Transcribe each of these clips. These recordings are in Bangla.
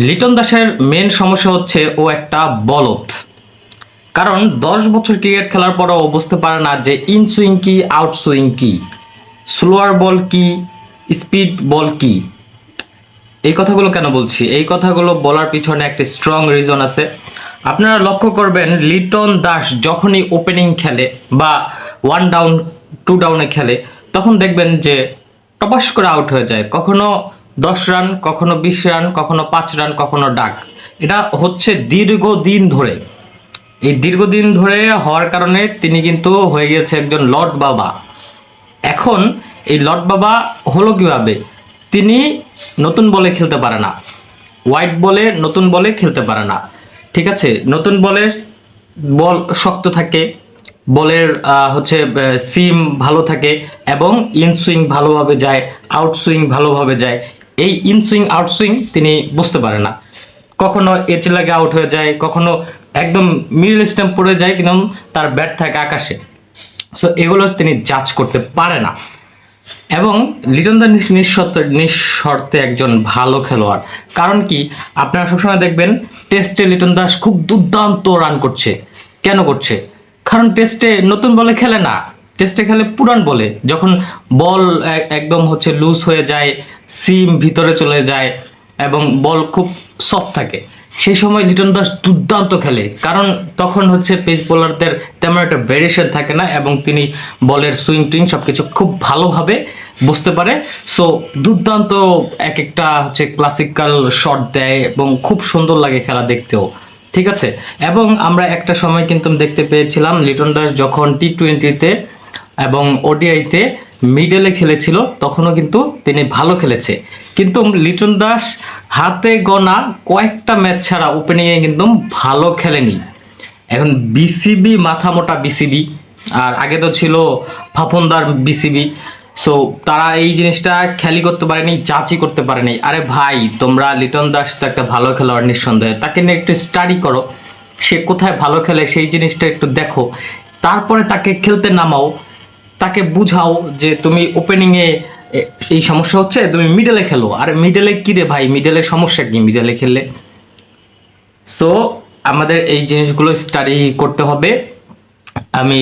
লিটন দাসের মেন সমস্যা হচ্ছে ও একটা বলদ। কারণ 10 বছর ক্রিকেট খেলার পরও ও বুঝতে পারে না যে ইন সুইং কি, আউট সুইং কি, স্লোয়ার বল কি, স্পিড বল কি। এই কথাগুলো কেন বলছি? এই কথাগুলো বলার পিছনে একটা স্ট্রং রিজন আছে। আপনারা লক্ষ্য করবেন, লিটন দাস যখনই ওপেনিং খেলে বা 1 ডাউন 2 ডাউনে খেলে, তখন দেখবেন যে টপাস করে আউট হয়ে যায়। কখনো 10 রান, কখনো 20 রান, কখনো 5 রান, কখনো ডাক। এটা হচ্ছে দীর্ঘদিন ধরে। এই দীর্ঘদিন ধরে হওয়ার কারণে তিনি কিন্তু হয়ে গিয়েছে একজন লর্ড বাবা। এখন এই লর্ড বাবা হলো কিভাবে? তিনি নতুন বলে খেলতে পারে না, হোয়াইট বলে নতুন বলে খেলতে পারে না। ঠিক আছে, নতুন বলে বল শক্ত থাকে, বলের হচ্ছে সিম ভালো থাকে এবং ইন সুইং ভালোভাবে যায়, আউট সুইং ভালোভাবে যায়। এই ইন সুইং আউট সুইং তিনি বুঝতে পারে না। কখনো এজ লাগে আউট হয়ে যায়, কখনো একদম মিডল স্ট্যাম্প পড়ে যায়, কিন্তু তার ব্যাট থাকে আকাশে। সো এগুলো তিনি জাজ করতে পারে না। এবং লিটন দাস নিঃশর্তে একজন ভালো খেলোয়াড়। কারণ কি, আপনারা সবসময় দেখবেন টেস্টে লিটন দাস খুব দুর্দান্ত রান করছে। কেন করছে? কারণ টেস্টে নতুন বলে খেলে না, টেস্টে খেলে পুরান বলে। যখন বল একদম হচ্ছে লুজ হয়ে যায়, সিম ভিতরে চলে যায় এবং বল খুব সফট থাকে, সেই সময় লিটন দাস দুর্দান্ত খেলে। কারণ তখন হচ্ছে পেস বোলারদের তেমন একটা ভেরিয়েশন থাকে না এবং তিনি বলের সুইং টুইং সবকিছু খুব ভালোভাবে বুঝতে পারে। সো দুর্দান্ত এক একটা হচ্ছে ক্লাসিক্যাল শট দেয় এবং খুব সুন্দর লাগে খেলা দেখতেও। ঠিক আছে, এবং আমরা একটা সময় কিন্তু দেখতে পেয়েছিলাম লিটন দাস যখন টি-20-তে এবং ওডিআইতে মিডলে খেলেছিল, তখনও কিন্তু তিনি ভালো খেলেছে। কিন্তু লিটন দাস হাতে গোনা কয়েকটা ম্যাচ ছাড়া ওপেনিংয়ে কিন্তু ভালো খেলেনি। এখন বিসিবি মাথা মোটা বিসিবি, আর আগে তো ছিল ফাফনদার বিসিবি। সো তারা এই জিনিসটা খেয়ালই করতে পারেনি, যাচই করতে পারেনি। আরে ভাই, তোমরা লিটন দাস তো একটা ভালো খেলোয়াড় নিঃসন্দেহে, তাকে নিয়ে একটু স্টাডি করো, সে কোথায় ভালো খেলে সেই জিনিসটা একটু দেখো, তারপরে তাকে খেলতে নামাও, তাকে বুঝাও যে তুমি ওপেনিংয়ে এই সমস্যা হচ্ছে, তুমি মিডলে খেলো। আর মিডলে কি রে ভাই, মিডলে সমস্যা কি মিডলে খেললে? সো আমাদের এই জিনিসগুলো স্টাডি করতে হবে। আমি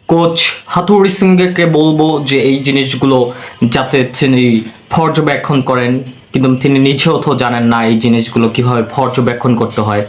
কোচ হাথুরুসি সিংকে বলবো যে এই জিনিসগুলো যাতে তিনি পর্যবেক্ষণ করেন, কিন্তু তিনি নিজেও তো জানেন না এই জিনিসগুলো কিভাবে পর্যবেক্ষণ করতে হয়।